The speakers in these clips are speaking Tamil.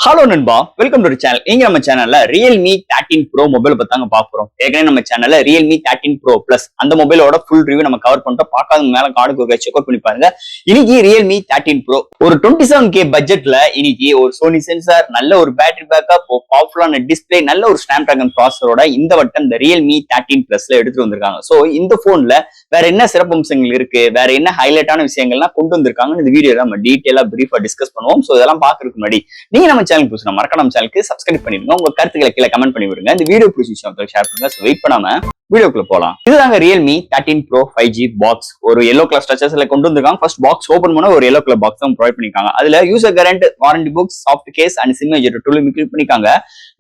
ஹலோ நண்பா, வெல்கம் டு சேனல். இங்க நம்ம சேனல்ல Realme 13 Pro மொபைல் பத்தாங்க பாக்குறோம். ஏற்கனவே நம்ம சேனல்ல Realme 13 Pro Plus அந்த மொபைலோட ஃபுல் ரிவ்யூ நம்ம கவர் பண்ணிட்டோம். பார்க்காதவங்க மேல கார்டுக்கு செக் அவுட் பண்ணி பாருங்க. இன்னைக்கு Realme 13 Pro ஒரு 27K பட்ஜெட்ல இன்னைக்கு ஒரு Sony சென்சார், நல்ல ஒரு பேட்டரி பேக்கப், பவர்ஃபுல்லான டிஸ்பிளே, நல்ல ஒரு Snapdragon ப்ராசஸரோட இந்த வட்டம் இந்த Realme 13 Plusல எடுத்துட்டு வந்திருக்காங்க. சோ இந்த போன்ல வேற என்ன சிறப்பம்சங்கள் இருக்கு, வேற என்ன ஹைலைட்டான விஷயங்கள்லாம் கொண்டு வந்திருக்காங்க இந்த வீடியோல நம்ம டீடைலா பிரீஃபா டிஸ்கஸ் பண்ணுவோம். சோ இதெல்லாம் பாக்குறதுக்கு முன்னாடி நீங்க நம்ம சேனல் புதுசா மறக்காம நம்ம சேனலுக்கு சப்ஸ்கிரைப் பண்ணிருங்க. உங்க கருத்துக்களை கீழே கமெண்ட் பண்ணி விடுங்க. இந்த வீடியோ பிடிச்சிருந்தா ஷேர் பண்ணுங்க. சோ வெயிட் பண்ணாம வீடியோக்குள்ள போலாம். இதுதாங்க Realme 13 Pro 5G பாக்ஸ். ஒரு yellow கலர் ஸ்ட்ரக்சர்ஸ்ல கொண்டு வந்திருக்காங்க. ஃபர்ஸ்ட் பாக்ஸ் ஓபன் பண்ண ஒரு yellow கலர் பாக்ஸ் தான் ப்ரொவைட் பண்ணிருக்காங்க. அதுல user current, warranty books, soft case and SIM ejector tool include பண்ணிருக்காங்க.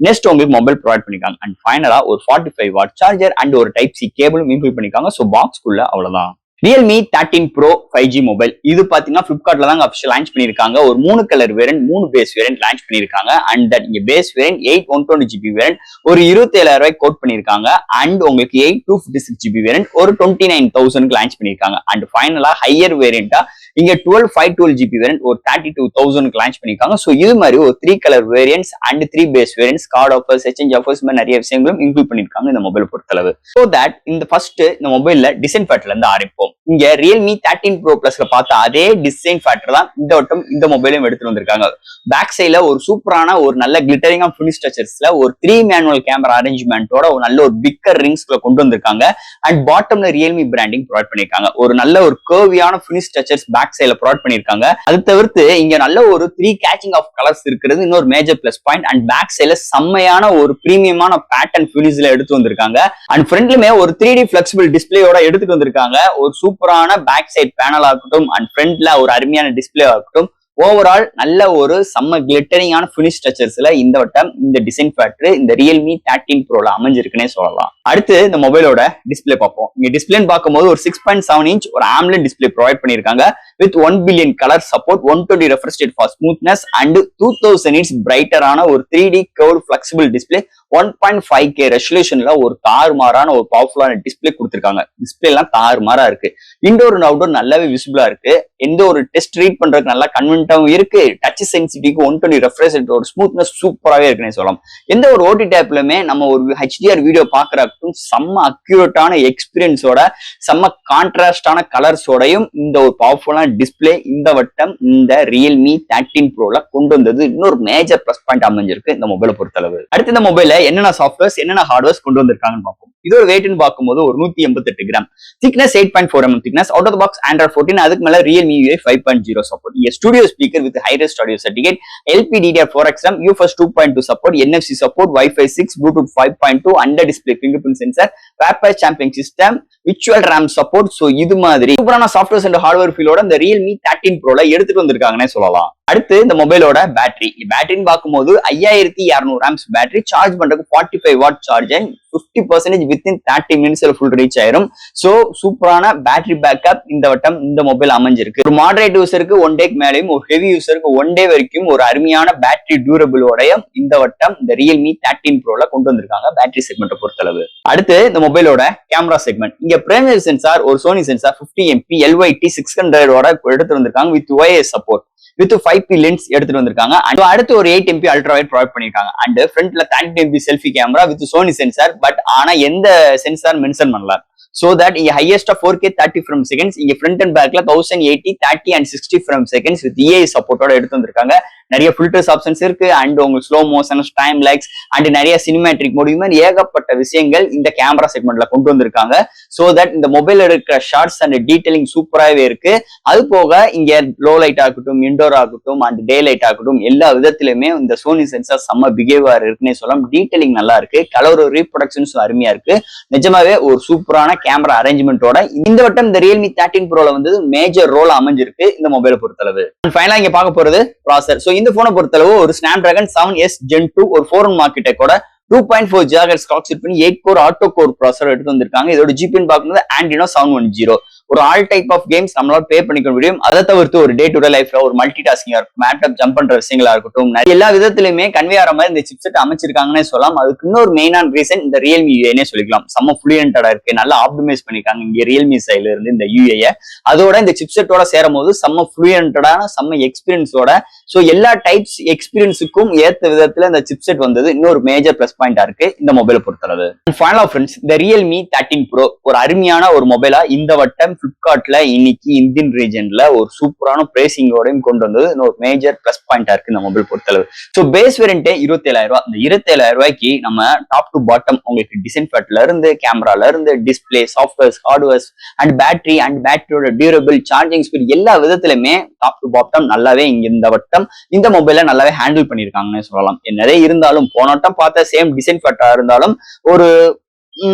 நெக்ஸ்ட் உங்களுக்கு மொபைல் ப்ரொவைட் பண்ணிருக்காங்க. அண்ட் ஃபைனலா ஒரு 45 வாட் சார்ஜர் அண்ட் ஒரு டைப் சி கேபிளும் இன்க்ளூட் பண்ணிருக்காங்க. சோ பாக்ஸ்க்குள்ள அவ்வளவுதான். Realme 13 Pro 5G மொபைல் இது பாத்தீங்கன்னா Flipkartல தான் அபிஷியல் லான்ச் பண்ணிருக்காங்க. ஒரு 3 colour variant, 3 base variant launch பண்ணிருக்காங்க. அண்ட் தட் இங்க பேஸ் வேரியன்ட் 8 120GB வேரியன்ட் ஒரு 27,000 ரூபாய் கோட் பண்ணிருக்காங்க. அண்ட் உங்களுக்கு 8 256GB வேரியன்ட் ஒரு 29,000க்கு லான்ச் பண்ணிருக்காங்க. அண்ட் ஃபைனலா ஹையர் வேரியண்டா இங்க 12 512GB வேரியன்ட் ஒரு 32,000க்கு லான்ச் பண்ணிருக்காங்க. சோ இது மாதிரி ஒரு 3 colour variants and 3 base variants, card offers, exchange offers மாதிரி நிறைய விஷயங்களும் இன்க்ளூட் பண்ணிருக்காங்க இந்த மொபைல் பொறுத்தளவு. சோ தட் இந்த ஃபர்ஸ்ட் இந்த மொபைல்ல டிசைன் ஃபேக்டர்ல இருந்து ஆரம்பிப்போம். இங்க Realme 13 Pro Plusல பார்த்த அதே டிசைன் ஃபேக்டர் தான் இந்த வட்டம் இந்த மொபைலையும் எடுத்துட்டு வந்திருக்காங்க. பேக் சைட்ல ஒரு சூப்பரான ஒரு நல்ல கிளிட்டரிங் ஆஃப் ஃபினிஷ் டச்சர்ஸ்ல ஒரு 3 மேனுவல் கேமரா அரேஞ்ச்மெண்டோட ஒரு நல்ல ஒரு பிக்கர் ரிங்ஸ்ல கொண்டு வந்திருக்காங்க. அண்ட் பாட்டம்ல Realme பிராண்டிங் ப்ரொவைட் பண்ணிருக்காங்க. ஒரு நல்ல ஒரு கர்வியான ஃபினிஷ் டச்சர்ஸ் பேக் சைட்ல ப்ரொவைட் பண்ணிருக்காங்க. அது தவிர்த்து இங்க நல்ல ஒரு 3 கேச்சிங் ஆஃப் கலர்ஸ் இருக்கிறது இன்னொரு major plus point. And back சைட்ல செம்மையான ஒரு பிரீமியமான பேட்டர்ன் ஃபினிஷ்ல எடுத்து வந்திருக்காங்க. அண்ட் ஃப்ரண்ட்லயுமே ஒரு 3D ஃபிளெக்சிபிள் டிஸ்பிளேயோட எடுத்துட்டு வந்திருக்காங்க. ஒரு சூப்பரான பேக் சைட் பேனலா இருக்கட்டும் அண்ட் ஃப்ரண்ட்ல ஒரு அருமையான டிஸ்பிளே இருக்கட்டும், ஓவரால் நல்ல ஒரு செம்ம கிளிட்டரிங்கான ஃபினிஷ் டச்சர்ஸ்ல இந்த வட்டம் இந்த டிசைன் ஃபேக்டர் இந்த Realme 13 Proல அமைஞ்சிருக்குன்னே சொல்லலாம். அடுத்து இந்த மொபைலோட டிஸ்பிளே பார்ப்போம். இங்க டிஸ்பிளேன்னு பார்க்கும்போது ஒரு 6.7 இன்ச் ஒரு AMOLED டிஸ்பிளே ப்ரொவைட் பண்ணிருக்காங்க. With 1 billion colour support, 120 refresh rate for smoothness and 2000 nits பிரைட்டரான ஒரு 3D curved flexible display, 1.5K ரெசல்யூஷன்ல ஒரு தாறுமாறான ஒரு பவர்ஃபுல்லான டிஸ்பிளே கொடுத்திருக்காங்க. டிஸ்பிளே எல்லாம் தாறுமாறா இருக்கு. இன்டோர் அண்ட் அவுட்டோர் நல்லாவே விசிபிளா இருக்கு. எந்த ஒரு டெஸ்ட் ரீட் பண்றதுக்கு நல்லா கன்வென்ட்டாவும் இருக்கு. டச் சென்சிட்டிவிட்டிக்கு 120 ரெஃப்ரெஷ் ரேட் ஒரு ஸ்மூத்னஸ் சூப்பராகவே இருக்குன்னு சொல்லலாம். எந்த ஒரு OTT ஆப்லயுமே நம்ம ஒரு HDR வீடியோ பாக்குறதுக்கும் செம்ம அக்யூரேட்டான எக்ஸ்பீரியன்ஸோட செம்ம கான்ட்ராஸ்டான கலர்ஸோடையும் இந்த ஒரு பவர்ஃபுல்லான டிஸ்பிளே இந்த வட்டம் இந்த Realme 13 Proல கொண்டு வந்தது இன்னொரு மேஜர் பிளஸ் பாயிண்ட் அமைஞ்சிருக்கு இந்த மொபைலை பொறுத்தளவு. அடுத்து இந்த மொபைல என்னென்ன சாஃப்ட்வேர்ஸ் என்னென்ன ஹார்ட்வேர்ஸ் கொண்டு வந்திருக்காங்கன்னு பார்ப்போம். இது ஒரு வெயிட்னு பார்க்கும்போது ஒரு 188 gram, thickness 8.4 mm thickness, out of the box Android 14, அதுக்கு மேல Realme UI 5.0 சப்போர்ட். இங்க studio speaker with hi res audio certificate, LPDDR4X UFS 2.2 support, NFC support, Wi-Fi 6, Bluetooth 5.2, under display fingerprint sensor, vapour sampling system, virtual RAM support. So இது மாதிரி சூப்பரான சாஃப்ட்வேர்ஸ் அண்ட் ஹார்ட்வேர் ஃபீலோட இந்த Realme 13 Proல எடுத்துட்டு வந்திருக்காங்கன்னே சொல்லலாம். அடுத்து இந்த மொபைலோட பேட்டரின்னு பார்க்கும்போது 5200 amps பேட்டரி, சார்ஜ் பண்றதுக்கு 45 வாட் சார்ஜ் அண்ட் 50% வித்தின் 30 மினிட்ஸ்ல ஃபுல் ரீச் ஆயிரும். சோ சூப்பரான பேட்டரி பேக்கப் இந்த வட்டம் இந்த மொபைல் அமைஞ்சிருக்கு. ஒரு மாடரேட் யூசருக்கு 1 டேக்கு மேலேயும், ஒரு ஹெவி யூசருக்கு 1 டே வரைக்கும் ஒரு அருமையான பேட்டரி டியூரபிளோட இந்த வட்டம் இந்த Realme 13 Proல கொண்டு வந்திருக்காங்க பேட்டரி செக்மெண்ட்டை பொறுத்தளவு. அடுத்து இந்த மொபைலோட கேமரா செக்மெண்ட். இங்க பிரைமரி சென்சார் ஒரு Sony சென்சார் 50MP LYT 600 எடுத்து வந்திருக்காங்க with OIS support, with 5P lens எடுத்துட்டு வந்திருக்காங்க. அடுத்து ஒரு 8MP அல்ட்ரா வைட் ப்ரொவைட் பண்ணிருக்காங்க. அண்ட் ஃப்ரண்ட்ல 32MP selfie camera with Sony sensor, but ஆனா எந்த சென்சார் மென்ஷன் பண்ணல. So that இங்க highest of 4K 30 frames seconds, இங்க front and backல 1080 30 and 60 frames seconds with EI சப்போர்ட்டோட எடுத்து வந்திருக்காங்க. நிறைய ஃபில்டர்ஸ் ஆப்ஷன்ஸ் இருக்கு. அண்ட் உங்களுக்கு slow motion, time likes and நிறைய சினிமேட்ரிக் மோட், இது மாதிரி ஏகப்பட்ட விஷயங்கள் இந்த கேமரா செக்மெண்ட்ல கொண்டு வந்திருக்காங்க. சோ தட் இந்த மொபைல் இருக்கிற ஷார்ட்ஸ் அண்ட் டீடைலிங் சூப்பராகவே இருக்கு. அது போக இங்க லோ லைட் ஆகட்டும், இன்டோர் ஆகட்டும் அண்ட் டே லைட் ஆகட்டும் எல்லா விதத்திலுமே இந்த Sony சென்சார் செம்ம பிஹேவியர் இருக்குன்னே சொல்லலாம். டீடைலிங் நல்லா இருக்கு. கலர் ரீப்ரொடக்ஷன்ஸும் அருமையா இருக்கு. நிஜமாவே ஒரு சூப்பரான கேமரா அரேஞ்ச்மெண்டோட இந்த வட்டம் இந்த Realme 13 Proல வந்து மேஜர் ரோல் அமைஞ்சிருக்கு இந்த மொபைலை பொறுத்தளவு. ஃபைனலா இங்க பார்க்க போறது ப்ராசஸர். சோ இந்த போனை பொறுத்தளவு ஒரு Snapdragon 7S Gen 2 ஒரு 4 ஆர்க்கிடெக்டோட 2.4 GHz clock செட் பண்ணி 8 கோர் ஆட்டோ கோர் ப்ராசஸர் எடுத்து வந்திருக்காங்க. இதோட GPU பார்க்கும்போது Adreno 710. ஒரு ஆல் டைப் ஆஃப் கேம்ஸ் நம்மளால பே பண்ணிக்க முடியும். அதை தவிர்த்து ஒரு டே டு டே லைஃப்ல ஒரு மல்டி டாஸ்கிங்கா இருக்கும், லேப்டாப் ஜம்ப் பண்ற விஷயங்களா இருக்கட்டும், எல்லா விதத்திலுமே கன்வே ஆகிற மாதிரி இந்த சிப்செட் அமைச்சிருக்காங்கன்னே சொல்லலாம். அதுக்கு இன்னொரு மெயினான ரீசன் இந்த Realme UIனே சொல்லிக்கலாம். செம்ம ஃப்ளூயன்டா இருக்கு, நல்லா ஆப்டிமைஸ் பண்ணிருக்காங்க இங்க Realme சைட்ல இருந்து இந்த UIயை. அதோட இந்த சிப்செட்டோட சேரும் போது செம்ம ஃப்ளூயன்டான செம்ம எக்ஸ்பீரியன்ஸோட ஸோ எல்லா டைப்ஸ் எக்ஸ்பீரியன்ஸுக்கும் ஏற்ற விதத்துல இந்த சிப்செட் வந்தது இன்னொரு மேஜர் பிளஸ் பாயிண்டா இருக்கு இந்த மொபைலை பொறுத்தளவு. ஃபைனலா ஃப்ரெண்ட்ஸ், இந்த ரியல்மி 13 ப்ரோ ஒரு அருமையான ஒரு மொபைலா இந்த வட்டம் பிளிப்கார்ட்ல இன்னைக்கு இந்தியன் ரீஜன்ல ஒரு சூப்பரான பிரைசிங்கோடையும் கொண்டு வந்தது இன்னொரு மேஜர் பிளஸ் பாயிண்டா இருக்கு இந்த மொபைல் பொறுத்தளவு. ஸோ பேஸ் வேரியன்ட்டே 27,000 ரூபாய். இந்த 27,000 ரூபாய்க்கு நம்ம டாப் டு பாட்டம் உங்களுக்கு டிசைன் பேட்ல இருந்து கேமரால இருந்து டிஸ்பிளே சாஃப்ட்வேர்ஸ் ஹார்ட்வேர்ஸ் அண்ட் பேட்டரியோட டியூரபிள் சார்ஜிங் ஸ்பீட் எல்லா விதத்திலுமே டாப் டு பாட்டம் நல்லாவே இங்க இந்த வட்டம் இந்த மொபைல நல்லாவே ஹேண்டில் பண்ணிருக்காங்கன்னு சொல்லலாம். என்னதே இருந்தாலும் போன வட்டம் பார்த்த சேம் டிசைன் பேட்டா இருந்தாலும் ஒரு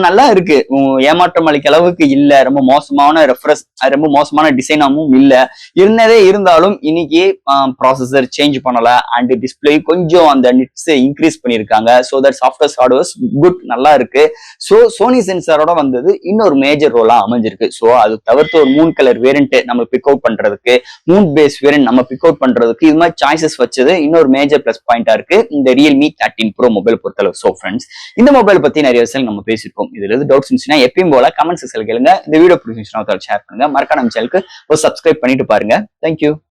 நல்லா இருக்கு, ஏமாற்றம் அளிக்க அளவுக்கு இல்ல, ரொம்ப மோசமான ரெஃப்ரெஷ் ரொம்ப மோசமான டிசைனாவும் இல்ல. இருந்ததே இருந்தாலும் இன்னைக்கு ப்ராசஸர் சேஞ்ச் பண்ணல அண்ட் டிஸ்பிளே கொஞ்சம் அந்த நிட்ஸ் இன்க்ரீஸ் பண்ணிருக்காங்க. So that software hardwares good நல்லா இருக்கு. ஸோ சோனி சென்சாரோட வந்தது இன்னொரு மேஜர் ரோலா அமைஞ்சிருக்கு. ஸோ அது தவிர்த்து ஒரு 3 கலர் வேரியன்ட் நம்ம பிக் அவுட் பண்றதுக்கு, 3 பேஸ் வேரியன்ட் நம்ம பிக் அவுட் பண்றதுக்கு இது மாதிரி சாய்ஸஸ் வச்சது இன்னொரு மேஜர் பிளஸ் பாயிண்டா இருக்கு இந்த ரியல்மி 13 ப்ரோ மொபைல் பொறுத்தளவு. ஸோ ஃப்ரெண்ட்ஸ், இந்த மொபைல் பத்தி நிறைய விஷயம் நம்ம பேசி இதுல இருந்து டவுட்ஸ் இருந்துச்சுன்னா எப்பயும் போல கமெண்ட் செக்ஷன்ல கேளுங்க. இந்த வீடியோ பிடிச்சிருந்துச்சுன்னா ஷேர் பண்ணுங்க. மறக்காம நம்ம சேனலுக்கு ஒரு சப்ஸ்கிரைப் பண்ணிட்டு பாருங்க. தேங்க்யூ.